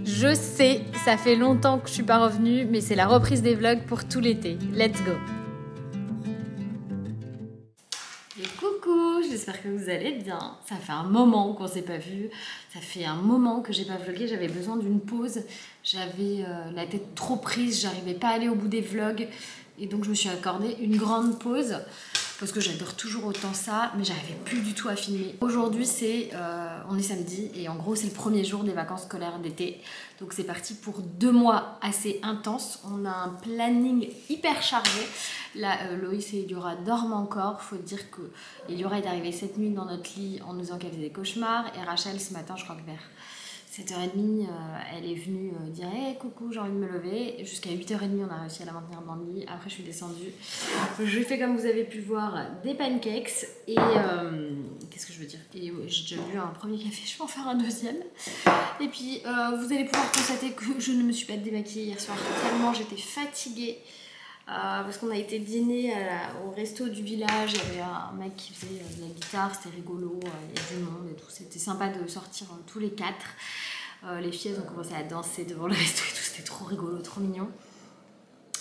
Je sais, ça fait longtemps que je suis pas revenue, mais c'est la reprise des vlogs pour tout l'été. Let's go! Et coucou, j'espère que vous allez bien. Ça fait un moment qu'on s'est pas vu, ça fait un moment que j'ai pas vlogué, j'avais besoin d'une pause. J'avais la tête trop prise, j'arrivais pas à aller au bout des vlogs. Et donc je me suis accordé une grande pause. Parce que j'adore toujours autant ça, mais j'arrivais plus du tout à filmer. Aujourd'hui on est samedi et en gros c'est le premier jour des vacances scolaires d'été. Donc c'est parti pour 2 mois assez intenses. On a un planning hyper chargé. Là Loïs et Eliora dorment encore. Faut dire que Eliora est arrivée cette nuit dans notre lit en nous disant qu'elle faisait des cauchemars. Et Rachel ce matin, je crois que vers 7h30, elle est venue dire hey, coucou, j'ai envie de me lever. Jusqu'à 8h30, on a réussi à la maintenir dans le lit. Après, je suis descendue. Je fais, comme vous avez pu voir, des pancakes. Et qu'est-ce que je veux dire? Et j'ai déjà bu un premier café, je vais en faire un deuxième. Et puis, vous allez pouvoir constater que je ne me suis pas démaquillée hier soir tellement j'étais fatiguée. Parce qu'on a été dîner au resto du village, il y avait un mec qui faisait de la guitare, c'était rigolo, il y a du monde et tout, c'était sympa de sortir tous les 4. Les filles elles ont commencé à danser devant le resto et tout, c'était trop rigolo, trop mignon.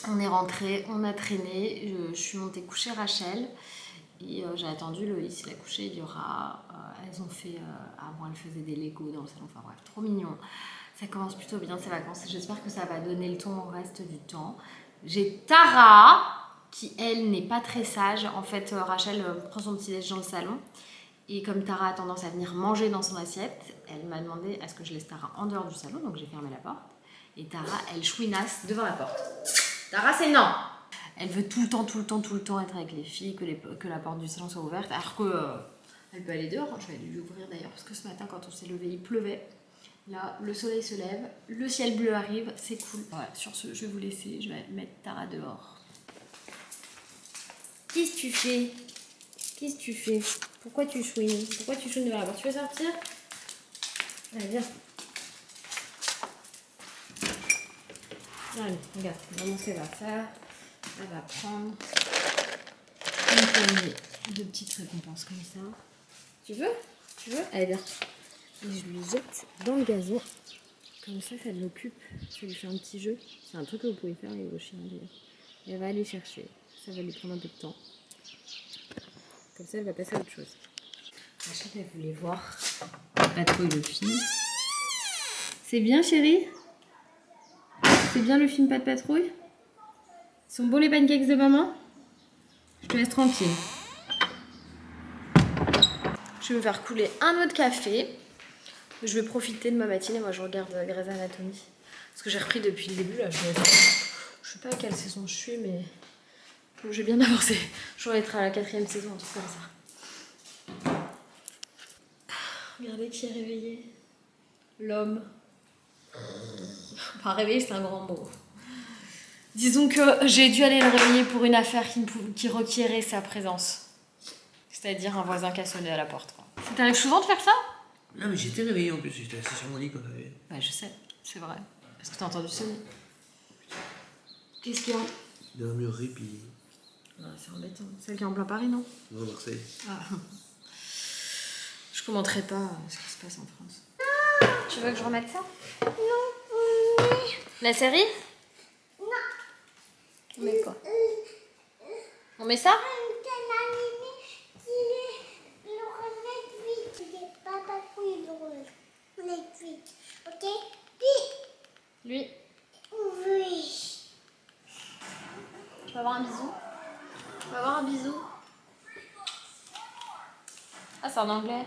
On est rentré, on a traîné, je suis montée coucher Rachel et j'ai attendu Loïs, il a couché Eliora. Elles ont fait, avant elles faisaient des Lego dans le salon, enfin bref, trop mignon. Ça commence plutôt bien ces vacances et j'espère que ça va donner le ton au reste du temps. J'ai Tara qui elle n'est pas très sage. En fait Rachel prend son petit déj dans le salon et comme Tara a tendance à venir manger dans son assiette, elle m'a demandé à ce que je laisse Tara en dehors du salon, donc j'ai fermé la porte et Tara elle chouinasse devant la porte. Tara c'est non. Elle veut tout le temps être avec les filles, que la porte du salon soit ouverte alors que elle peut aller dehors. Je vais aller lui ouvrir d'ailleurs parce que ce matin quand on s'est levé il pleuvait. Là, le soleil se lève, le ciel bleu arrive, c'est cool. Voilà, sur ce, je vais vous laisser, je vais mettre Tara dehors. Qu'est-ce que tu fais? Qu'est-ce que tu fais? Pourquoi tu chouines? Pourquoi tu chouines devant la porte? Tu veux sortir? Allez, viens. Allez, regarde, maman ce qu'elle va faire. Elle va prendre une poignée de petites récompenses comme ça. Tu veux? Tu veux? Allez, viens. Et je lui jette dans le gazon. Comme ça, ça l'occupe. Je lui fais un petit jeu. C'est un truc que vous pouvez faire avec vos chiens. Et elle va aller chercher. Ça va lui prendre un peu de temps. Comme ça, elle va passer à autre chose. Rachel, elle voulait voir Patrouille le film. C'est bien, chérie? C'est bien le film Pas de patrouille? Ils sont beaux les pancakes de maman? Je te laisse tranquille. Je vais me faire couler un autre café. Je vais profiter de ma matinée, moi je regarde Grey's Anatomy. Parce que j'ai repris depuis le début là, je sais pas à quelle saison je suis mais j'ai bien avancé. Je dois être à la 4e saison, un truc comme ça. Regardez qui est réveillé. L'homme. Enfin réveillé c'est un grand mot. Disons que j'ai dû aller le réveiller pour une affaire qui requérait sa présence. C'est-à-dire un voisin qui a sonné à la porte. Ça t'arrive souvent de faire ça? Non mais j'étais réveillé en plus, j'étais assis sur mon lit quand on avait... Ouais je sais, c'est vrai. Parce que t'as entendu sonner. Qu'est-ce qu'il y a? Dans un mur puis... Ouais, c'est embêtant. Celle qui est en plein Paris, non? Non, Marseille. Ah. Je commenterai pas ce qui se passe en France. Tu veux que je remette ça? Non. La série? Non. On met quoi? On met ça? Ok? Lui. Oui. Tu vas avoir un bisou? Tu vas avoir un bisou? Ah, c'est en anglais.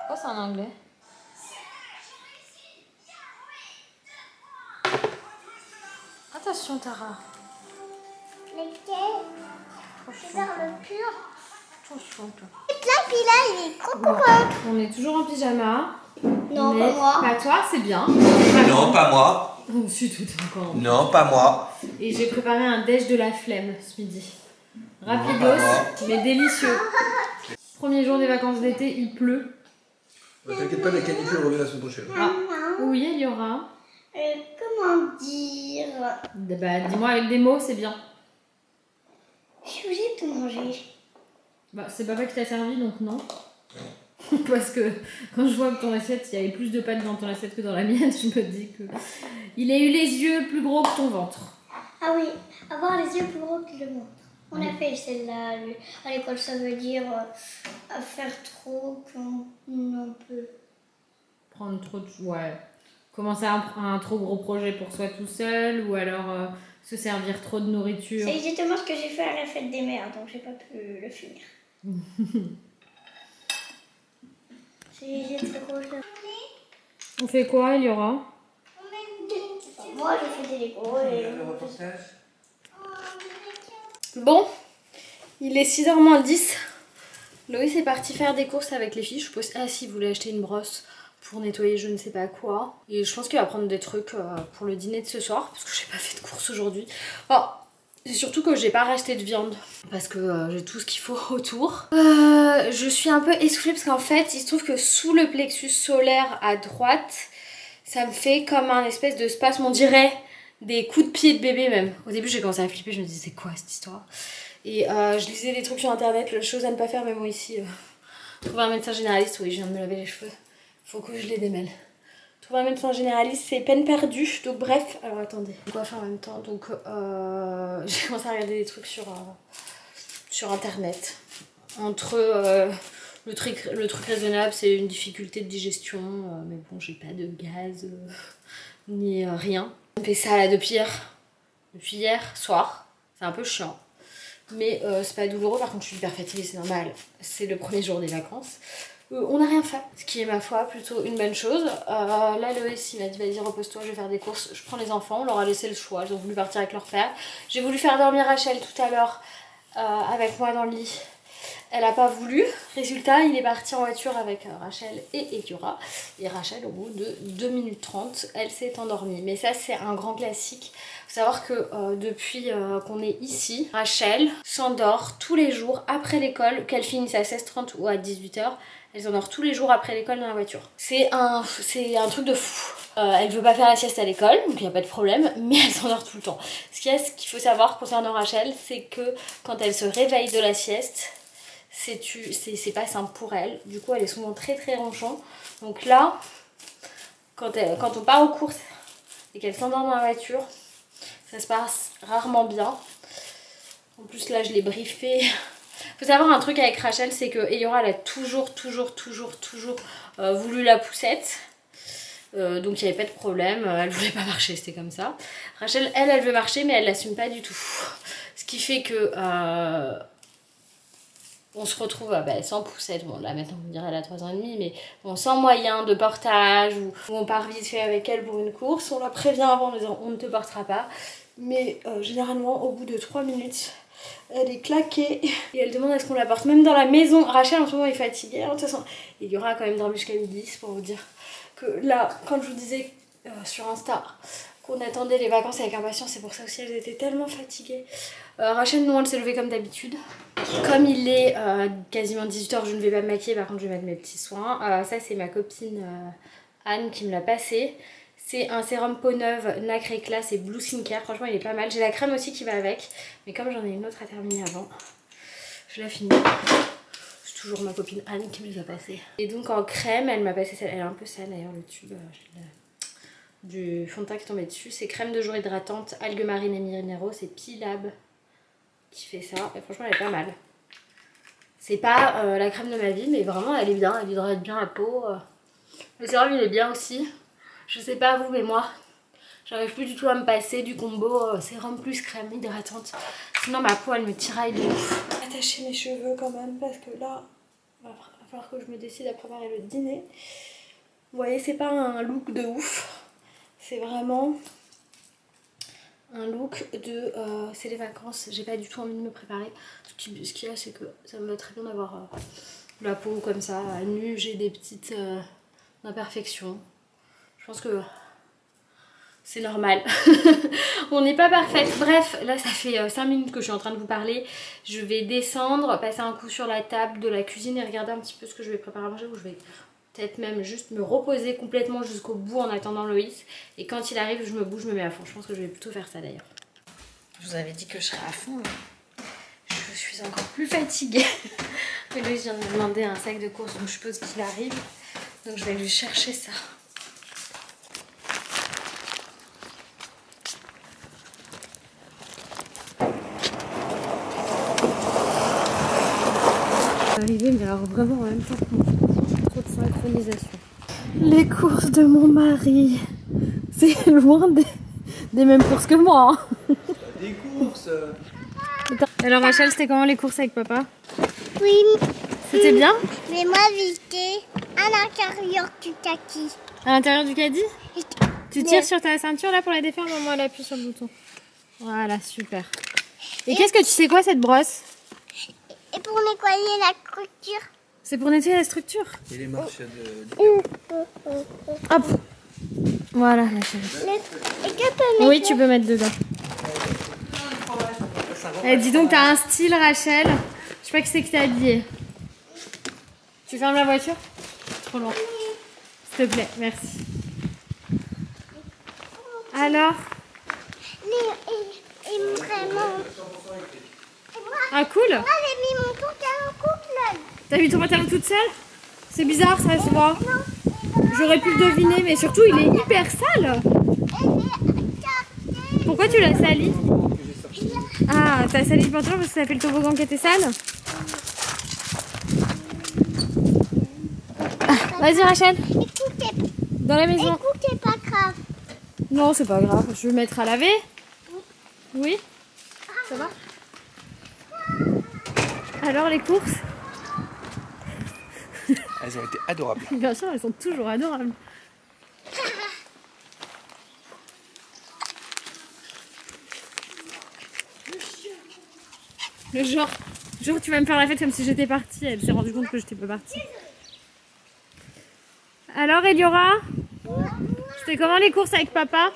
Oh, c'est en anglais. Attention, Tara. Lequel? C'est vers le pur. Attention, toi. Là, puis là, il est trop courant. On est toujours en pyjama. Non, mais pas moi. Pas toi, c'est bien. Non, pas moi. Oh, si, tout encore. Non, pas moi. Et j'ai préparé un déj de la flemme ce midi. Rapidos, Non, mais délicieux. Premier jour des vacances d'été, il pleut. T'inquiète pas, la canicule revient la semaine prochaine. Ah, oui, il y aura. Comment dire? Bah, dis-moi avec des mots, c'est bien. Je suis obligée de tout manger. Bah, c'est papa qui t'a servi, donc non. Parce que quand je vois que ton assiette, il y avait plus de pâtes dans ton assiette que dans la mienne, je me dis que il a eu les yeux plus gros que ton ventre. Ah oui, avoir les yeux plus gros que le ventre. On a fait celle-là à l'école, ça veut dire faire trop qu'on peut. Prendre trop de... Ouais. Commencer un trop gros projet pour soi tout seul, ou alors se servir trop de nourriture. C'est exactement ce que j'ai fait à la fête des mères, donc j'ai pas pu le finir. C'est trop gros. On fait quoi, Eliora? Moi, je fais des Legos et... Bon, il est 6h moins 10. Loïs est parti faire des courses avec les filles. Je suppose... Ah si, il voulait acheter une brosse pour nettoyer je ne sais pas quoi. Et je pense qu'il va prendre des trucs pour le dîner de ce soir, parce que j'ai pas fait de courses aujourd'hui. Oh, c'est surtout que j'ai pas racheté de viande, parce que j'ai tout ce qu'il faut autour. Je suis un peu essoufflée, parce qu'en fait, il se trouve que sous le plexus solaire à droite, ça me fait comme un espèce de spasme, on dirait des coups de pied de bébé même. Au début, j'ai commencé à flipper, je me disais, c'est quoi cette histoire? Et je lisais des trucs sur internet, la chose à ne pas faire, même moi ici. Trouver un médecin généraliste, oui, je viens de me laver les cheveux. Faut que je les démêle. Trouver un médecin généraliste, c'est peine perdue. Donc bref, alors attendez. Quoi faire en même temps? Donc j'ai commencé à regarder des trucs sur internet. Entre le truc raisonnable, c'est une difficulté de digestion. Mais bon, j'ai pas de gaz ni rien. On fait ça là depuis hier soir. C'est un peu chiant. Mais c'est pas douloureux, par contre je suis hyper fatiguée, c'est normal. C'est le premier jour des vacances. On n'a rien fait, ce qui est ma foi plutôt une bonne chose. Là Loïs il m'a dit vas-y repose-toi, je vais faire des courses. Je prends les enfants, on leur a laissé le choix, ils ont voulu partir avec leur père. J'ai voulu faire dormir Rachel tout à l'heure avec moi dans le lit. Elle a pas voulu. Résultat, il est parti en voiture avec Rachel et Eliora. Et Rachel, au bout de 2 minutes 30, elle s'est endormie. Mais ça, c'est un grand classique. Faut savoir que depuis qu'on est ici, Rachel s'endort tous les jours après l'école, qu'elle finisse à 16h30 ou à 18h. Elle s'endort tous les jours après l'école dans la voiture. C'est un truc de fou. Elle veut pas faire la sieste à l'école, donc il n'y a pas de problème, mais elle s'endort tout le temps. Ce qu'il faut savoir concernant Rachel, c'est que quand elle se réveille de la sieste, c'est pas simple pour elle. Du coup, elle est souvent très très ronchon. Donc là, quand on part aux courses et qu'elle s'endort dans la voiture, ça se passe rarement bien. En plus, là, je l'ai briefée. Faut savoir un truc avec Rachel, c'est que Eliora, elle a toujours voulu la poussette. Donc il n'y avait pas de problème, elle voulait pas marcher, c'était comme ça. Rachel, elle veut marcher, mais elle l'assume pas du tout. Ce qui fait que on se retrouve sans poussette. Bon, là maintenant on dirait elle a 3 ans et demi, mais bon, sans moyen de portage, ou on part vite fait avec elle pour une course. On la prévient avant en disant on ne te portera pas. Mais généralement, au bout de 3 minutes, elle est claquée et elle demande à ce qu'on la porte. Même dans la maison, Rachel en ce moment est fatiguée. De toute façon, il y aura quand même dormi jusqu'à midi, c'est pour vous dire que là, quand je vous disais sur Insta qu'on attendait les vacances avec impatience, c'est pour ça aussi, elles étaient tellement fatiguées. Rachel, nous, elle s'est levée comme d'habitude. Comme il est quasiment 18h, je ne vais pas me maquiller, par contre je vais mettre mes petits soins. Ça, c'est ma copine Anne qui me l'a passé. C'est un sérum peau neuve Nacre Éclat, c'est Blue Skincare, franchement il est pas mal. J'ai la crème aussi qui va avec, mais comme j'en ai une autre à terminer avant, je la finis. C'est toujours ma copine Anne qui me les a passées. Et donc en crème, elle m'a passé celle, elle est un peu sale d'ailleurs le tube, du fond de teint qui tombait dessus. C'est crème de jour hydratante, algues marines et minéraux, c'est Pilab qui fait ça, et franchement elle est pas mal. C'est pas la crème de ma vie, mais vraiment elle est bien, elle hydrate bien la peau. Le sérum il est bien aussi. Je sais pas vous, mais moi, j'arrive plus du tout à me passer du combo sérum plus crème hydratante. Sinon, ma peau, elle me tiraille de ouf. Attacher mes cheveux quand même, parce que là, il va falloir que je me décide à préparer le dîner. Vous voyez, c'est pas un look de ouf. C'est vraiment un look de... c'est les vacances, j'ai pas du tout envie de me préparer. Ce qu'il y a, c'est que ça me va très bien d'avoir la peau comme ça, nue. J'ai des petites imperfections. Je pense que c'est normal. On n'est pas parfaite. Bref, là ça fait 5 minutes que je suis en train de vous parler. Je vais descendre, passer un coup sur la table de la cuisine et regarder un petit peu ce que je vais préparer à manger. Ou je vais peut-être même juste me reposer complètement jusqu'au bout en attendant Loïs. Et quand il arrive, je me bouge, je me mets à fond. Je pense que je vais plutôt faire ça d'ailleurs. Je vous avais dit que je serais à fond. Mais je suis encore plus fatiguée. Et Loïs vient de me demander un sac de courses, donc je suppose qu'il arrive. Donc je vais lui chercher ça. Arrivé, mais alors vraiment en même temps que moi. Trop de synchronisation. Les courses de mon mari, c'est loin des mêmes courses que moi. Hein. Des courses. Alors Rachel, c'était comment les courses avec papa? Oui. C'était bien? Mais moi, j'étais à l'intérieur du kaki. À l'intérieur du caddie? Tu tires sur ta ceinture là pour la défaire? Maman, elle appuie sur le bouton. Voilà, super. Et qu'est-ce que tu sais quoi cette brosse? Et pour nettoyer la structure. C'est pour nettoyer la structure? Et les marches de... Hop. Voilà, la chérie. Et que peux mettre? Oui, tu peux mettre dedans. Eh, dis donc, t'as un style, Rachel. Je sais pas qui c'est que t'es habillée. Tu fermes la voiture? Trop loin. S'il te plaît, merci. Alors? Et vraiment. Ah, cool. Moi, j'ai mis mon pantalon couple. T'as mis ton pantalon toute seule? C'est bizarre, ça se voit. J'aurais pu le deviner, mais surtout, il est hyper sale. Pourquoi tu l'as sali? Ah, t'as sali le pantalon parce que ça fait le toboggan qui était sale? Ah, vas-y Rachel, Écoutez, dans la maison. écoutez, pas grave. Non, c'est pas grave, je vais mettre à laver. Oui? Ça va? Alors les courses? Elles ont été adorables. Bien sûr, elles sont toujours adorables. Le genre tu vas me faire la fête comme si j'étais partie. Elle s'est rendue compte que j'étais pas partie. Alors Eliora, c'était comment les courses avec papa?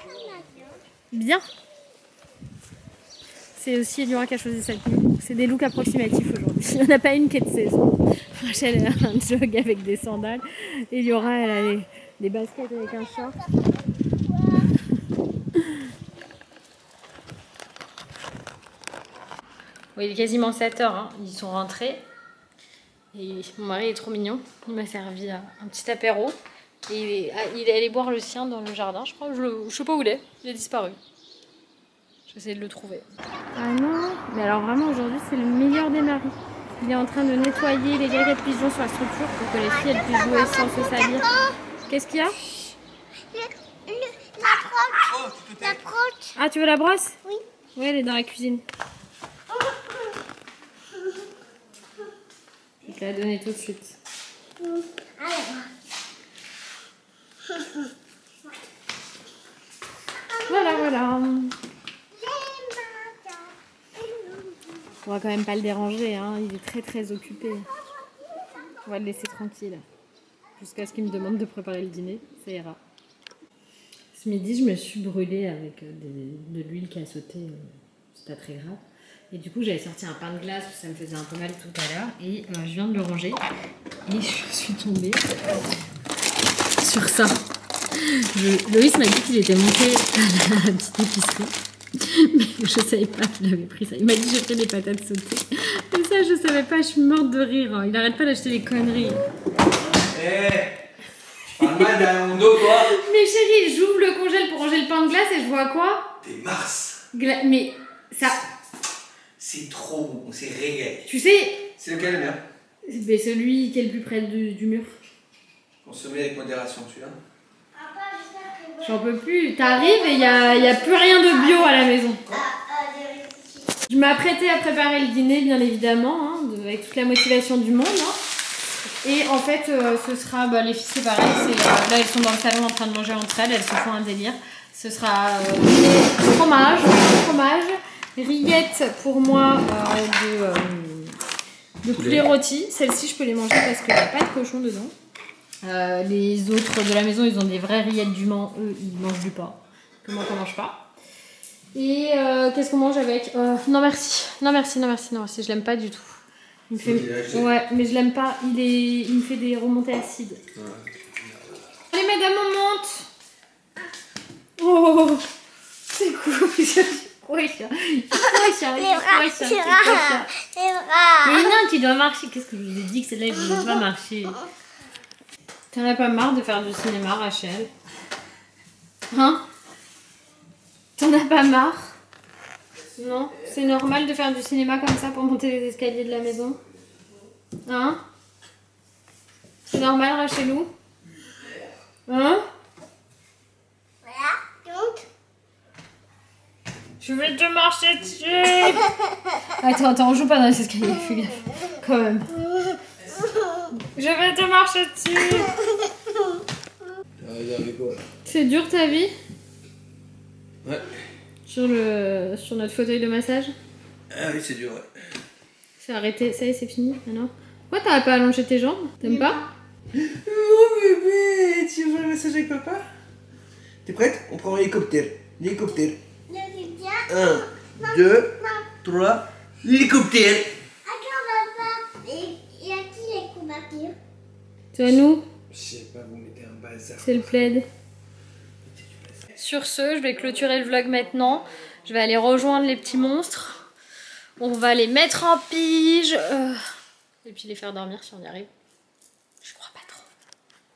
Bien. C'est aussi Eliora qui a choisi cette tenue. C'est des looks approximatifs aujourd'hui. Il n'y en a pas une qui est de saison. Rachel elle a un jog avec des sandales. Eliora elle a des baskets avec un short. Oui, il est quasiment 7h, hein. Ils sont rentrés. Et mon mari est trop mignon. Il m'a servi un petit apéro. Et il est allé boire le sien dans le jardin, je crois. Je sais pas où il est. Il a disparu. J'essaie de le trouver. Ah non, mais alors vraiment aujourd'hui c'est le meilleur des maris. Il est en train de nettoyer les galettes pigeons sur la structure pour que les filles elles puissent jouer sans se salir. Qu'est-ce qu'il y a? La broche. Ah, tu veux la brosse? Oui. Oui, elle est dans la cuisine. Je te la donner tout de suite. Voilà, voilà. On va quand même pas le déranger, hein. Il est très très occupé. On va le laisser tranquille. Jusqu'à ce qu'il me demande de préparer le dîner, ça ira. Ce midi, je me suis brûlée avec de l'huile qui a sauté. C'est pas très grave. Et du coup, j'avais sorti un pain de glace, parce que ça me faisait un peu mal tout à l'heure. Et je viens de le ranger. Et je suis tombée sur ça. Loïs m'a dit qu'il était monté à la petite épicerie. Mais je savais pas qu'il avait pris ça. Il m'a dit j'ai pris des patates sautées. Et ça, je savais pas, je suis morte de rire. Il arrête pas d'acheter des conneries. Tu parles mal derrière mon dos, toi. Mais chérie, j'ouvre le congèle pour ranger le pain de glace et je vois quoi? Des Mars. Mais ça... C'est trop bon, c'est régal. Tu sais... C'est lequel le mien? C'est celui qui est le plus près du mur. Consommer avec modération, celui-là. J'en peux plus. T'arrives et il y a plus rien de bio à la maison. Je m'apprêtais à préparer le dîner, bien évidemment, hein, avec toute la motivation du monde. Hein. Et en fait, ce sera... les filles, c'est pareil. Là, elles sont dans le salon en train de manger entre elles. Elles se font un délire. Ce sera fromage, rillettes pour moi de poulet rôti. Celles-ci, je peux les manger parce qu'il n'y a pas de cochon dedans. Les autres de la maison, ils ont des vraies rillettes du Mans. Eux, ils mangent du porc. Que moi, qu'on mange pas. Et qu'est-ce qu'on mange avec non merci, je l'aime pas du tout. Il me fait... Ouais, mais je l'aime pas. Il me fait des remontées acides. Ouais. Allez, madame, on monte. Oh, c'est cool. quoi ça? C'est quoi ça? Les bras, C'est les quoi bras, ça? les bras. Mais non, tu dois marcher. Qu'est-ce que je vous ai dit que celle-là, il ne doit pas marcher? T'en as pas marre de faire du cinéma, Rachel? Hein? T'en as pas marre? Non? C'est normal de faire du cinéma comme ça pour monter les escaliers de la maison? Hein? C'est normal, Rachelou? Hein? Voilà, donc. Je vais te marcher dessus! Attends, on joue pas dans les escaliers, fais gaffe. Quand même. Je vais te marcher dessus! C'est dur ta vie? Ouais. Sur notre fauteuil de massage? Ah oui, c'est dur, ouais. C'est arrêté, ça y est, c'est fini maintenant? Pourquoi t'arrêtes pas allongé tes jambes? T'aimes pas? Oh bébé, tu veux faire le massage avec papa? T'es prête? On prend l'hélicoptère. L'hélicoptère. Je dis bien. 1, 2, 3, l'hélicoptère. Attends, papa. Et y a qui les couvertures? C'est à nous? Je sais pas, vous mettez un bazar. C'est le plaid. Sur ce, je vais clôturer le vlog maintenant. Je vais aller rejoindre les petits monstres. On va les mettre en pige. Et puis les faire dormir si on y arrive.